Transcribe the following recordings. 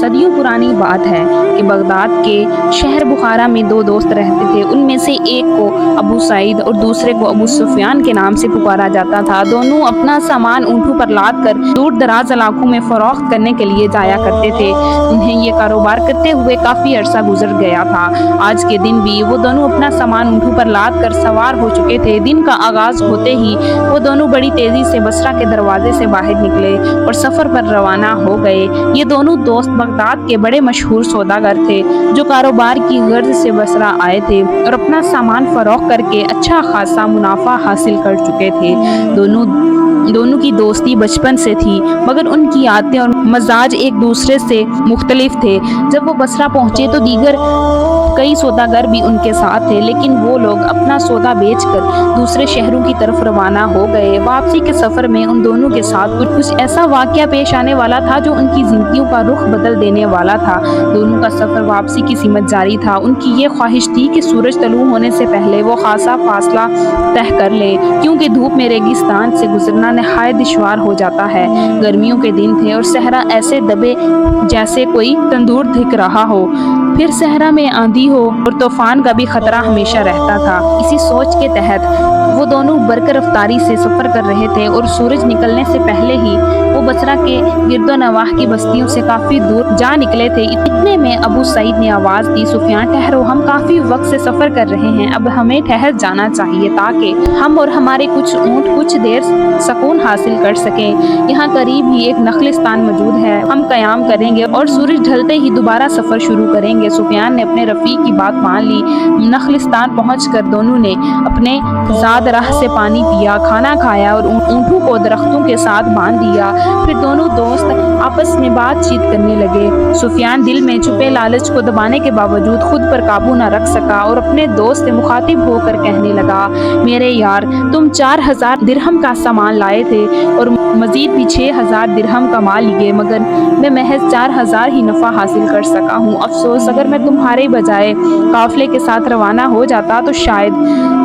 صدیوں پرانی بات ہے کہ بغداد کے شہر بخارا میں دو دوست رہتے تھے۔ ان میں سے ایک کو ابو سعید اور دوسرے کو ابو سفیان کے نام سے پکارا جاتا تھا۔ دونوں اپنا سامان اونٹوں پر لاد کر دور دراز علاقوں میں فروخت کرنے کے لیے جایا کرتے تھے۔ انہیں یہ کاروبار کرتے ہوئے کافی عرصہ گزر گیا تھا۔ آج کے دن بھی وہ دونوں اپنا سامان اونٹوں پر لاد کر سوار ہو چکے تھے۔ دن کا آغاز ہوتے ہی وہ دونوں بڑی تیزی سے بصرہ کے دروازے سے باہر نکلے اور سفر پر روانہ ہو گئے۔ یہ دونوں دوست بغداد کے بڑے مشہور سوداگر تھے جو کاروبار کی غرض سے بصرہ آئے تھے اور اپنا سامان فروخت کر کے اچھا خاصا منافع حاصل کر چکے تھے۔ دونوں کی دوستی بچپن سے تھی، مگر ان کی عادتیں اور مزاج ایک دوسرے سے مختلف تھے۔ جب وہ بصرہ پہنچے تو دیگر کئی سوداگر بھی ان کے ساتھ تھے، لیکن وہ لوگ اپنا سودا بیچ کر دوسرے شہروں کی طرف روانہ ہو گئے۔ واپسی کے سفر میں ان دونوں کے ساتھ کچھ ایسا واقعہ پیش آنے والا تھا جو ان کی زندگیوں کا رخ بدل دینے والا تھا۔ دونوں کا سفر واپسی کی سمت جاری تھا۔ ان کی یہ خواہش تھی کہ سورج طلوع ہونے سے پہلے وہ خاصا فاصلہ طے کر لیں، کیونکہ دھوپ میں ریگستان سے گزرنا نہایت دشوار ہو جاتا ہے۔ گرمیوں کے دن تھے اور صحرا ایسے دبے جیسے کوئی تندور دھک رہا ہو، پھر صحرا میں آندھی ہو اور طوفان کا بھی خطرہ ہمیشہ رہتا تھا۔ اسی سوچ کے تحت وہ دونوں برق رفتاری سے سفر کر رہے تھے اور سورج نکلنے سے پہلے ہی وہ بصرہ کے گرد و نواح کی بستیوں سے کافی دور جا نکلے تھے۔ اتنے میں ابو سعید نے آواز دی، سفیان ٹھہرو، ہم کافی وقت سے سفر کر رہے ہیں، اب ہمیں ٹھہر جانا چاہیے تاکہ ہم اور ہمارے کچھ اونٹ کچھ دیر سکون حاصل کر سکیں۔ یہاں قریب ہی ایک نخلستان موجود ہے، ہم قیام کریں گے اور سورج ڈھلتے ہی دوبارہ سفر شروع کریں گے۔ سفیان نے اپنے رفیق کی بات مان لی۔ نخلستان پہنچ کر دونوں نے اپنے زاد راہ سے پانی پیا، کھانا کھایا اور اونٹوں کو درختوں کے ساتھ باندھ دیا۔ پھر دونوں دوست آپس میں بات چیت کرنے لگے۔ سفیان دل میں چھپے لالچ کو دبانے کے باوجود خود پر قابو نہ رکھ سکا اور اپنے دوست سے مخاطب ہو کر کہنے لگا، میرے یار، تم 4000 درہم کا سامان لائے تھے اور مزید بھی 6000 درہم کما لیے، مگر میں محض 4000 ہی نفع حاصل کر سکا ہوں۔ افسوس، اگر میں تمہارے بجائے قافلے کے ساتھ روانہ ہو جاتا تو شاید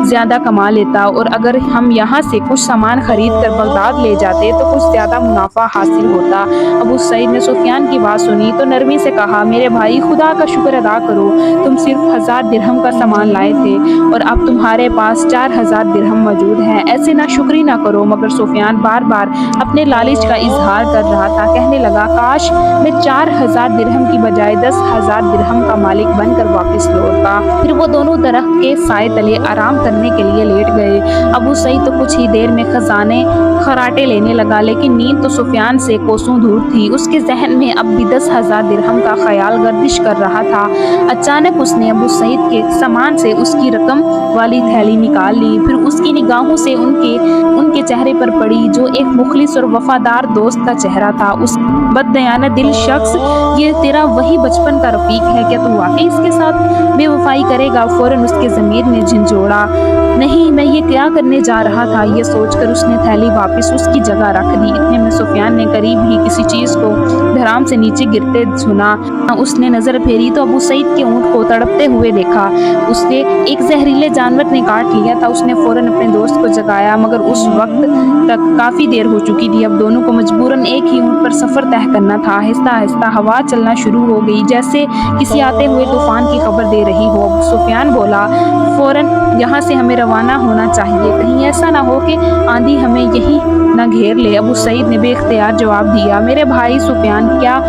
زیادہ کما لیتا، اور اگر ہم یہاں سے کچھ سامان خرید کر بغداد لے جاتے تو کچھ زیادہ منافع حاصل ہوتا۔ ابو سعید نے سفیان کی بات سنی تو نرمی سے کہا، میرے بھائی، خدا کا شکر ادا کرو، تم صرف 1000 درہم کا سامان لائے تھے اور اب تمہارے پاس 4000 درہم موجود ہے، ایسے نہ شکری نہ کرو۔ مگر سفیان بار بار اپنے لالچ کا اظہار کر رہا تھا، کہنے لگا، کاش میں 4000 درہم کی بجائے 10,000 درہم کا مالک بن کر واپس لوٹتا۔ پھر وہ دونوں درخت کے سائے تلے آرام کرنے کے لیے لیٹ گئے۔ ابو سعید تو کچھ ہی دیر میں خزانے خراٹے لینے لگا، لیکن نیند تو سفیان سے کوسوں دور تھی۔ اس کے ذہن میں اب بھی 10,000 درہم کا خیال گردش کر رہا تھا۔ اچانک اس نے ابو سعید کے سامان سے اس کی رقم والی تھیلی نکال لی، پھر اس کی نگاہوں سے ان کے چہرے پر پڑی جو ایک مخلص اور وفادار دوست کا چہرہ تھا۔ اس بددیانت دل شخص، یہ تیرا وہی بچپن کا رفیق ہے، کیا تو واقعی اس کے ساتھ بے وفائی کرے گا؟ فوراً اس کے ضمیر نے جھنجھوڑا، نہیں، میں یہ کیا کرنے جا رہا تھا؟ یہ سوچ کر اس نے تھیلی واپس اس کی جگہ رکھ دی۔ اتنے میں سفیان نے قریب ہی کسی چیز کو دھڑام سے نیچے گرتے سنا۔ اس نے نظر پھیری تو ابو سعید کے اونٹ کو تڑپتے ہوئے دیکھا۔ اسے ایک زہریلے جانور نے کاٹ لیا تھا۔ اس نے فوراً اپنے دوست کو جگایا، مگر اس وقت تک کافی دیر ہو چکی تھی۔ اب دونوں کو مجبوراً ایک ہی اونٹ پر سفر طے کرنا تھا۔ آہستہ آہستہ ہوا چلنا شروع ہو گئی، جیسے کسی آتے ہوئے طوفان کی خبر دے رہی ہو۔ سفیان بولا، فوراً یہاں سے ہمیں روانہ ہونا چاہیے، کہیں ایسا نہ ہو کہ آندھی ہمیں یہیں نہ گھیر لے۔ ابو سعید نے بے اختیار جواب دیا، میرے بھائی سفیان، کیا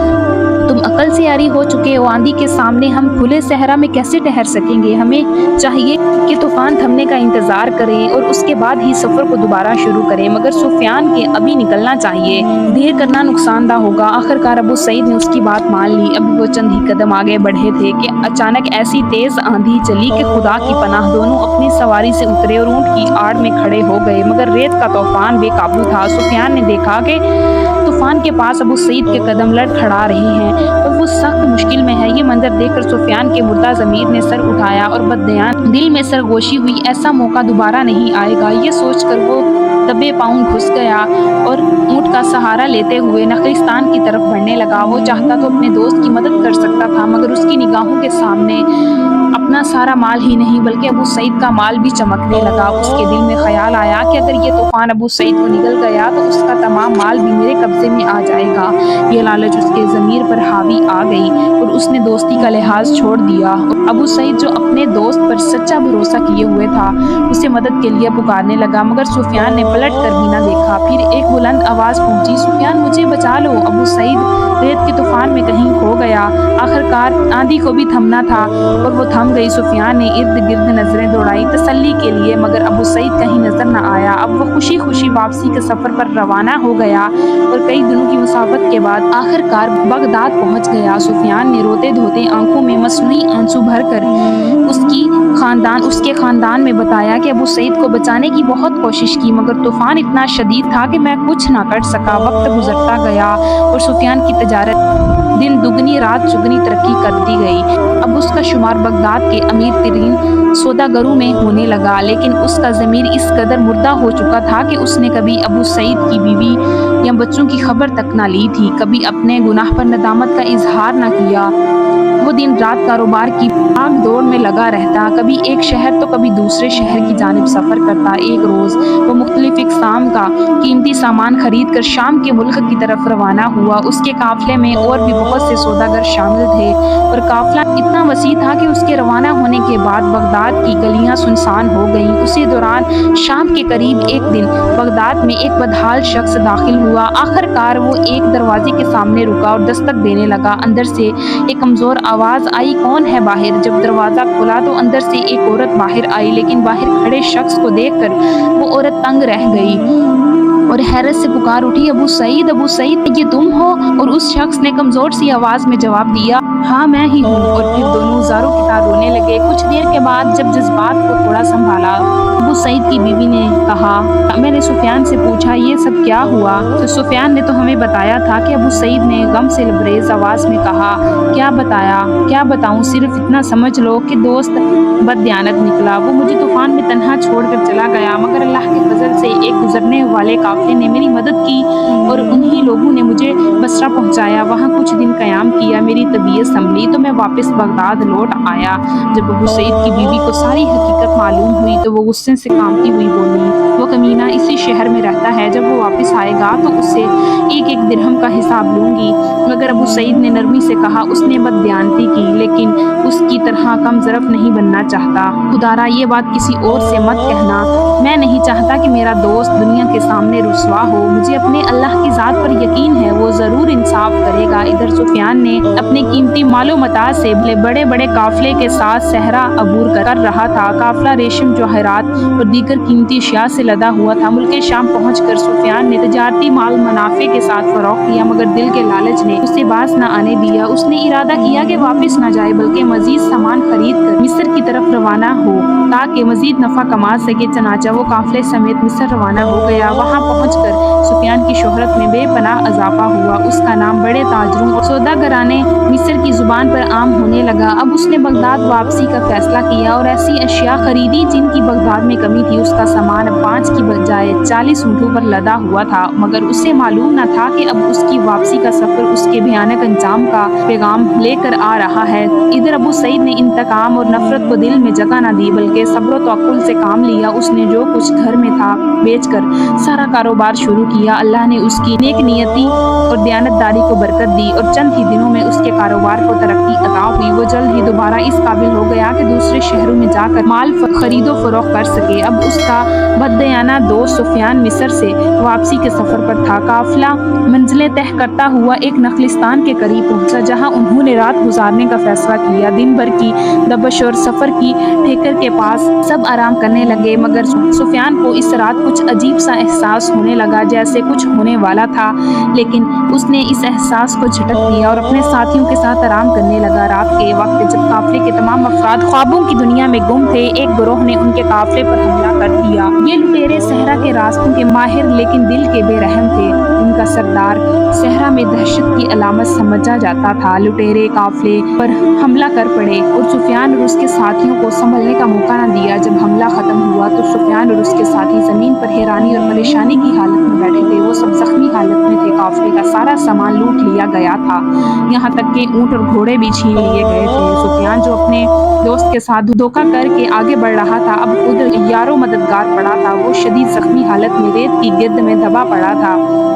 تم عقل سے عاری ہو چکے ہو؟ آندھی کے سامنے ہم کھلے صحرا میں کیسے ٹھہر سکیں گے؟ ہمیں چاہیے کہ طوفان تھمنے کا انتظار کریں اور اس کے بعد ہی سفر کو دوبارہ شروع کریں۔ مگر سفیان کے ابھی نکلنا چاہیے، دیر کرنا نقصان دہ ہوگا۔ آخرکار ابو سعید نے اس کی بات مان لی۔ ابھی وہ چند ہی قدم آگے بڑھے تھے کہ اچانک ایسی تیز آندھی چلی کہ خدا کی پناہ، دونوں اپنی سواری سے اترے اور اونٹ کی آڑ میں کھڑے ہو گئے، مگر ریت کا طوفان بے قابو تھا۔ سفیان نے دیکھا کہ طوفان کے پاس ابو سعید کے قدم لڑکھڑا رہے ہیں اور وہ سخت مشکل میں ہے۔ یہ منظر دیکھ کر سفیان کے مردہ ضمیر نے سر اٹھایا اور بددیان دل میں سرگوشی ہوئی، ایسا موقع دوبارہ نہیں آئے گا۔ یہ سوچ کر وہ دبے پاؤں گھس گیا اور اونٹ کا سہارا لیتے ہوئے نخلستان کی طرف بڑھنے لگا۔ وہ چاہتا تو اپنے دوست کی مدد کر سکتا تھا، مگر اس کی نگاہوں کے سامنے اپنا इतना सारा माल ही नहीं बल्कि अबू सईद का माल भी चमकने लगा। उसके दिल में ख्याल आया कि अगर ये तूफान अबू सईद को निगल गया तो उसका तमाम माल भी मेरे कब्जे में आ जाएगा। ये लालच उसके ज़मीर पर हावी आ गई और उसने दोस्ती का लिहाज छोड़ दिया। अबू सईद जो अपने दोस्त पर सच्चा भरोसा किए हुए था, उसे मदद के लिए पुकारने लगा, मगर सुफियान ने पलट कर भी न देखा। फिर एक बुलंद आवाज़ पहुंची, सुफियान मुझे बचा लो। अबू सईद रेत के तूफान में कहीं खो गया। आखिरकार आंधी को भी थमना था और वो थम गई। सुफियान ने इर्द गिर्द नजरें दौड़ाई तसल्ली के लिए, मगर अबू सईद कहीं नजर न आया। अब वो खुशी खुशी वापसी के सफर पर रवाना हो गया और कई दिनों की मुसाफत के बाद आखिरकार बगदाद पहुंच गया। सुफियान ने रोते धोते आंखों में मसनूई आंसू भरकर उसके खानदान में बताया कि अबू सईद को बचाने की बहुत कोशिश की, मगर तूफान इतना शदीद था कि मैं कुछ ना कर सका। वक्त गुजरता गया और सुफियान की तजारत दिन दुगनी रात चुगनी तरक्की करती गई। अब उसका शुमार बगदाद के अमीर तरीन सौदागरों में होने लगा, लेकिन उसका ज़मीर इस कदर मुर्दा हो चुका था कि उसने कभी अबू सईद की बीवी या बच्चों की खबर तक ना ली थी, कभी अपने गुनाह पर नदामत का इजहार ना किया। वो दिन रात कारोबार की भाग दौड़ में लगा रहता, कभी एक शहर तो कभी दूसरे शहर की जानिब सफ़र करता। एक रोज़ वो मुख्तलिफ इक़साम का कीमती सामान खरीद कर शाम के मुल्क की तरफ रवाना हुआ। उसके काफ़िले में और भी बहुत से सौदागर शामिल थे और काफ़िला इतना वसी था कि उसके रवाना होने के बाद बगदाद की गलियां सुनसान हो गईं। उसी दौरान शाम के करीब एक दिन बगदाद में एक बदहाल शख्स दाखिल हुआ। आखिरकार वो एक दरवाजे के सामने रुका और दस्तक देने लगा। अंदर से एक कमज़ोर आवाज़ आई, कौन है बाहर? जब दरवाज़ा खुला तो अंदर से एक औरत बाहर आई, लेकिन बाहर खड़े शख्स को देखकर वो औरत तंग रह गई और हैरत से पुकार उठी, अबू सईद ये तुम हो? और उस शख्स ने कमज़ोर सी आवाज़ में जवाब दिया, हाँ मैं ही हूँ। और फिर दोनों ज़ारों की तरह रोने लगे। कुछ देर के बाद जब जज्बात को थोड़ा संभाला, अबू सईद की बीवी ने कहा, मैंने सुफियान से पूछा ये सब क्या हुआ? तो सुफियान ने तो हमें बताया था कि अबू सईद ने गम से लबरेज आवाज़ में कहा, क्या बताया? क्या बताऊँ, सिर्फ इतना समझ लो कि दोस्त बददियानत निकला। वो मुझे तूफान में तन्हा छोड़कर चला गया, मगर अल्लाह के फजल से एक गुजरने वाले काफिले ने मेरी मदद की और उन्हीं लोगों ने मुझे बसरा पहुंचाया। वहाँ कुछ दिन क़याम किया, मेरी तबीयत संभली तो मैं वापस बगदाद लौट आया। जब अबू सईद की बीवी को सारी हकीकत मालूम हुई तो वो गुस्से से कांपती हुई बोली, वो कमीना इसी शहर में रहता है, जब वो वापस आएगा तो उससे एक एक दिरहम का हिसाब लूंगी। मगर अबू सईद ने नरमी से कहा, उसने बददियानती की, लेकिन उसकी तरह कम ज़रफ़ नहीं बनना चाहता। खुदारा ये बात किसी और से मत कहना। मैं नहीं चाहता कि मेरा दोस्त दुनिया के सामने रुसवा हो। मुझे अपने अल्लाह की ज़ात पर यकीन है, वो ज़रूर इंसाफ करेगा। इधर सुफियान ने अपने कीमती मालो मता से बड़े बड़े काफिले के साथ सहरा अबूर कर रहा था। काफिला रेशम, जवाहरात और दीगर कीमती अशिया से लदा हुआ था। मुल्क शाम पहुंचकर सुफियान ने तजारती माल मुनाफे के साथ फरोख्त किया, मगर दिल के लालच ने उसे बास न आने दिया। उसने इरादा किया कि वापस न जाए, बल्कि मजीद सामान खरीद कर मिस्र की तरफ रवाना हो ताकि मजीद नफा कमा सके। चनाचा वो काफिले समेत मिस्र रवाना हो गया। वहाँ पहुंचकर सुफियान की शोहरत में बेपनाह इजाफा हुआ। उसका नाम बड़े ताजरों और सौदागराने मिस्र की जुबान पर आम होने लगा। अब उसने बगदाद वापसी का फैसला किया और ऐसी अशिया खरीदी जिनकी बगदाद में कमी थी। उसका सामान अब 5 की बजाय 40 ऊँटों पर लदा हुआ था, मगर उसे मालूम न था कि अब उसकी वापसी का सफर उसके भयानक अंजाम का पैगाम लेकर आ रहा है। इधर अबू सईद ने इंतकाम और नफरत को दिल में जगह न दी, बल्कि सब्र व तवक्कुल से काम लिया। उसने जो कुछ घर में था बेचकर सारा कारोबार शुरू किया। अल्लाह ने उसकी नेक नियति और दयानतदारी को बरकत दी और चंद ही दिनों में उसके कारोबार को तरक्की अता हुई। वो जल्द ही दोबारा इस काबिल हो गया कि दूसरे शहरों में जाकर माल खरीदो फरोख्त कर सके। अब उसका बददयाना दोस्त सुफियान मिस्र से वापसी के सफर पर था। काफिला मंजिलें तय करता हुआ एक नखलिस्तान के करीब पहुंचा, जहां उन्होंने रात गुजारने का फैसला किया। दिन भर की दबश और सफर की ठेकर के पास सब आराम करने लगे, मगर सुफियान को इस रात कुछ अजीब सा एहसास होने लगा, जैसे कुछ होने वाला था। लेकिन उसने इस एहसास को झटक दिया और अपने साथियों के साथ आराम करने लगा। रात के वक्त जब काफिले के तमाम अफराद ख्वाबों की दुनिया में गुम थे, एक गिरोह ने उनके काफिले पर हमला कर दिया। ये लुटेरे सहरा के रास्तों के माहिर लेकिन दिल के बेरहम थे। उनका सरदार सहरा में दहशत की अलामत समझा जाता था। लुटेरे काफिले पर हमला कर पड़े और सुफियान और उसके साथियों को संभलने का मौका न दिया। जब हमला खत्म हुआ तो सुफियान और उसके साथी जमीन पर हैरानी और परेशानी की हालत में बैठे थे, वो सब जख्मी हालत में थे। काफिले का सारा सामान लूट लिया गया था, यहाँ तक कि ऊंट और घोड़े भी छीन लिए गए थे। सुफियान जो अपने दोस्त के साथ धोखा करके आगे बढ़ रहा था, अब खुद यारो मददगार पड़ा था। वो शदीद जख्मी हालत में रेत की गिर्द में दबा पड़ा था।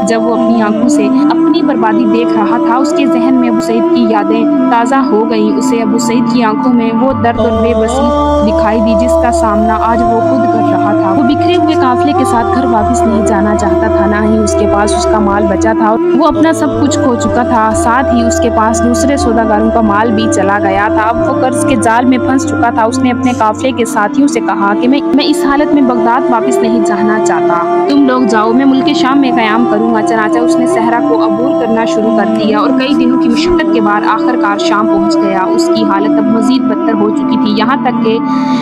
जब वो अपनी आंखों से अपनी बर्बादी देख रहा था, उसके जहन में अबू सईद की यादें ताज़ा हो गईं। उसे अबू सईद की आंखों में वो दर्द और बेबसी दिखाई दी जिसका सामना आज वो खुद कर रहा था। वो बिखरे हुए काफिले के साथ घर वापस नहीं जाना चाहता था, ना ही उसके पास उसका माल बचा था। वो अपना सब कुछ खो चुका था, साथ ही उसके पास दूसरे सौदागरों का माल भी चला गया था। अब वो कर्ज के जाल में फंस चुका था। उसने अपने काफिले के साथियों से कहा कि मैं इस हालत में बगदाद वापस नहीं जाना चाहता, तुम लोग जाओ, मैं मुल्क शाम में कयाम करूंगा। चनाचा उसने सहरा को अबूर करना शुरू कर दिया और कई दिनों की मुशक्कत के बाद आखिरकार शाम पहुंच गया। उसकी हालत अब मजीद बदतर हो चुकी थी, यहाँ तक कि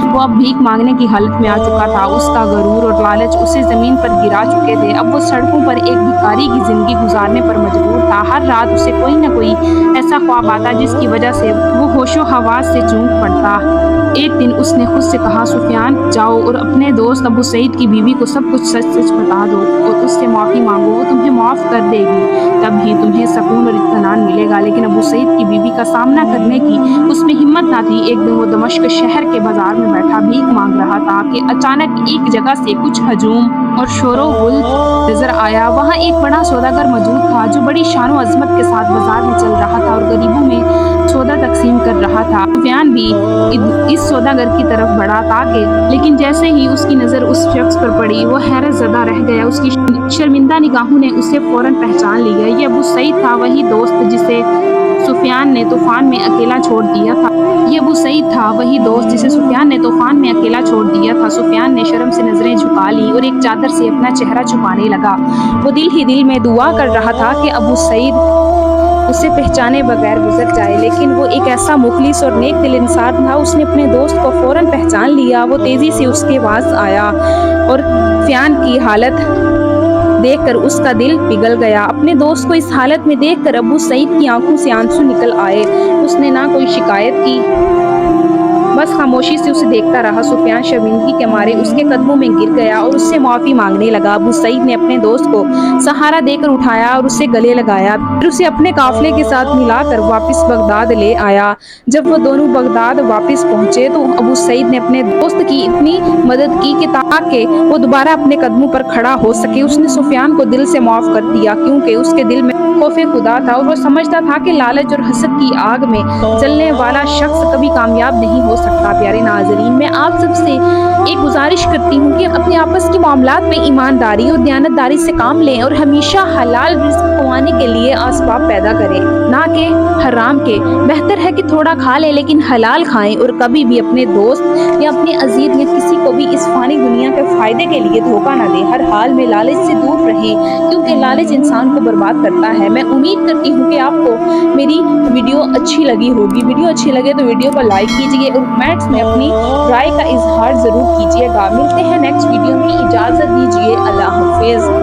वो अब भीख मांगने की हालत में आ चुका था। उसका गरूर और लालच उसे जमीन पर गिरा चुके थे। अब वो सड़कों पर एक भिखारी की जिंदगी गुजारने पर मजबूर था। हर रात उसे कोई न कोई ऐसा ख्वाब आता जिसकी वजह से वो होशो हवास से चूक पड़ता। एक दिन उसने खुद से कहा, सुफियान जाओ और अपने दोस्त अबू सईद की बीवी को सब कुछ सच सच बता दो और उससे माफ़ी मांगो, वो तुम्हें माफ़ कर देगी, तब ही तुम्हें सुकून और इत्मीनान मिलेगा। लेकिन अबू सईद की बीवी का सामना करने की उसमें हिम्मत ना थी। एक दिन वो दमिश्क शहर के बाजार में बैठा भीख मांग रहा था कि अचानक एक जगह से कुछ हजूम और शोरो गुल नजर आया। वहाँ एक बड़ा सौदागर मौजूद था जो बड़ी शानो अजमत के साथ बाजार में चल रहा था और गरीबों में सौदा तकसीम कर रहा था। सुफियान भी इस सौदागर की तरफ बढ़ा ताकि, लेकिन जैसे ही उसकी नजर उस शख्स पर पड़ी, वो हैरत ज़दा रह गया। उसकी शर्मिंदा निगाहों ने उसे फौरन पहचान लिया। ये अबू सईद था, वही दोस्त जिसे सुफियान ने तूफान में अकेला छोड़ दिया था। ये अबू सईद था, वही दोस्त जिसे सुफियान ने तूफान में अकेला छोड़ दिया था। सुफियान ने शर्म से नजरें झुका ली और एक चादर से अपना चेहरा छुपाने लगा। वो दिल ही दिल में दुआ कर रहा था कि अबू सईद उसे पहचाने बगैर गुजर जाए, लेकिन वो एक ऐसा मुखलिस और नेक दिल इंसान था। उसने अपने दोस्त को फौरन पहचान लिया। वो तेजी से उसके पास आया और सुफियान की हालत देखकर उसका दिल पिघल गया। अपने दोस्त को इस हालत में देखकर अबू सईद की आंखों से आंसू निकल आए। उसने ना कोई शिकायत की, बस खामोशी से उसे देखता रहा। सुफियान शर्मिंदगी के मारे उसके कदमों में गिर गया और उससे माफी मांगने लगा। अबू सईद ने अपने दोस्त को सहारा देकर उठाया और उसे गले लगाया, फिर उसे अपने काफिले के साथ मिलाकर वापस बगदाद ले आया। जब वो दोनों बगदाद वापस पहुंचे तो अबू सईद ने अपने दोस्त की इतनी मदद की कि ताकि वो दोबारा अपने कदमों पर खड़ा हो सके। उसने सुफियान को दिल से माफ कर दिया क्योंकि उसके दिल में खौफे खुदा था और वो समझता था कि लालच और हसद की आग में जलने वाला शख्स कभी कामयाब नहीं हो सकता। प्यारे नाज़रीन, मैं आप सबसे एक गुजारिश करती हूँ कि अपने आपस के मामलात में ईमानदारी और दयानतदारी से काम लें और हमेशा हलाल रिज़्क कमाने के लिए असबाब पैदा करें, ना कि हराम के। बेहतर है कि थोड़ा खा लें लेकिन हलाल खाएं और कभी भी अपने दोस्त या अपने अजीज या किसी को भी इस फानी दुनिया के फायदे के लिए धोखा न दें। हर हाल में लालच से दूर रहें क्योंकि लालच इंसान को बर्बाद करता है। मैं उम्मीद करती हूँ कि आपको मेरी वीडियो अच्छी लगी होगी। वीडियो अच्छी लगे तो वीडियो को लाइक कीजिए और कमेंट्स में अपनी राय का इजहार जरूर कीजिएगा। मिलते हैं नेक्स्ट वीडियो में, इजाजत दीजिए, अल्लाह हाफिज।